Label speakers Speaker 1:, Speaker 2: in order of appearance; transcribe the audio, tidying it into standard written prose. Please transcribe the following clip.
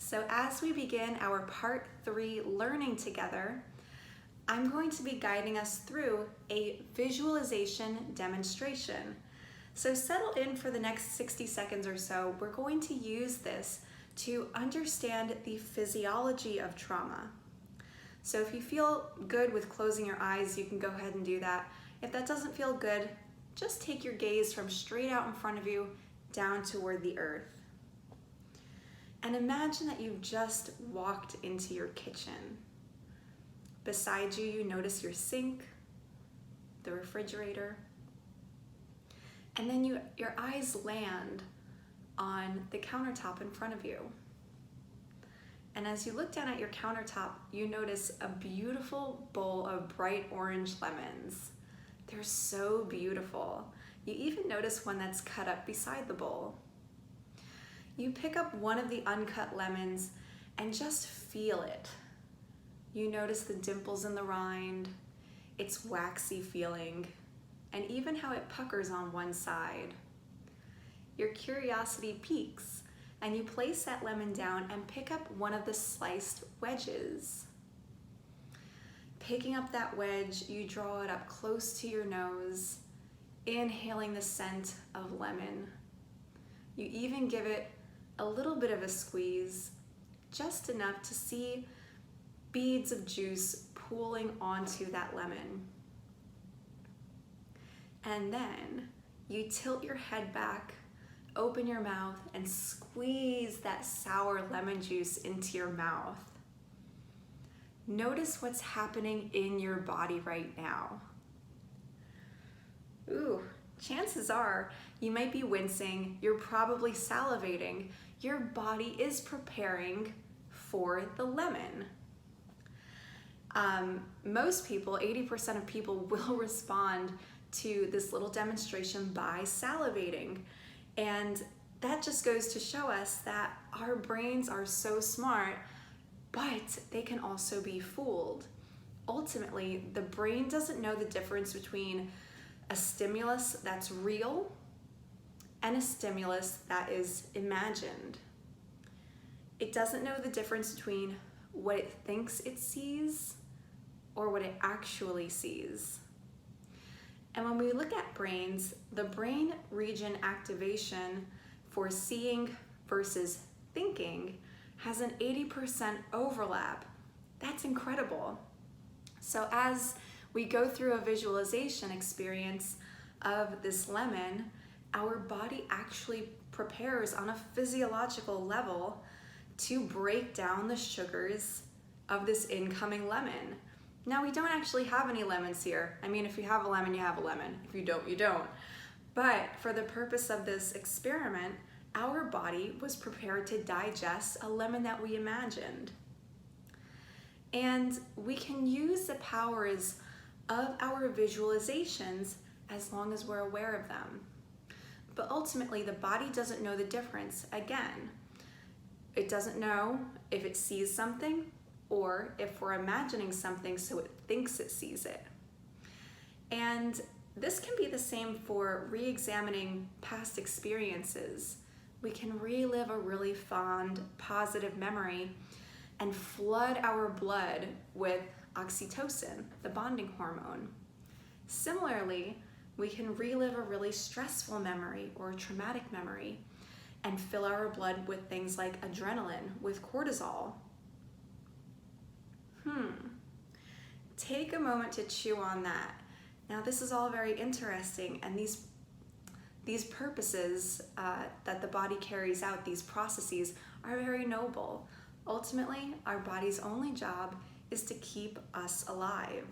Speaker 1: So as we begin our part 3 learning together, I'm going to be guiding us through a visualization demonstration. So settle in for the next 60 seconds or so. We're going to use this to understand the physiology of trauma. So if you feel good with closing your eyes, you can go ahead and do that. If that doesn't feel good, just take your gaze from straight out in front of you down toward the earth. And imagine that you've just walked into your kitchen. Beside you, you notice your sink, the refrigerator, and then your eyes land on the countertop in front of you. And as you look down at your countertop, you notice a beautiful bowl of bright orange lemons. They're so beautiful. You even notice one that's cut up beside the bowl. You pick up one of the uncut lemons and just feel it. You notice the dimples in the rind, its waxy feeling, and even how it puckers on one side. Your curiosity peaks, and you place that lemon down and pick up one of the sliced wedges. Picking up that wedge, you draw it up close to your nose, inhaling the scent of lemon. You even give it a little bit of a squeeze, just enough to see beads of juice pooling onto that lemon. And then you tilt your head back, open your mouth, and squeeze that sour lemon juice into your mouth. Notice what's happening in your body right now. Ooh, chances are you might be wincing, you're probably salivating. Your body is preparing for the lemon. Most people, 80% of people, will respond to this little demonstration by salivating. And that just goes to show us that our brains are so smart, but they can also be fooled. Ultimately, the brain doesn't know the difference between a stimulus that's real and a stimulus that is imagined. It doesn't know the difference between what it thinks it sees or what it actually sees. And when we look at brains, the brain region activation for seeing versus thinking has an 80% overlap. That's incredible. So as we go through a visualization experience of this lemon, our body actually prepares on a physiological level to break down the sugars of this incoming lemon. Now, we don't actually have any lemons here. I mean, if you have a lemon, you have a lemon. If you don't, you don't. But for the purpose of this experiment, our body was prepared to digest a lemon that we imagined. And we can use the powers of our visualizations as long as we're aware of them. But ultimately, the body doesn't know the difference. Again, it doesn't know if it sees something or if we're imagining something so it thinks it sees it. And this can be the same for re-examining past experiences. We can relive a really fond, positive memory and flood our blood with oxytocin, the bonding hormone. Similarly, we can relive a really stressful memory or a traumatic memory and fill our blood with things like adrenaline, with cortisol. Take a moment to chew on that. Now, this is all very interesting, and these purposes that the body carries out, these processes, are very noble. Ultimately, our body's only job is to keep us alive.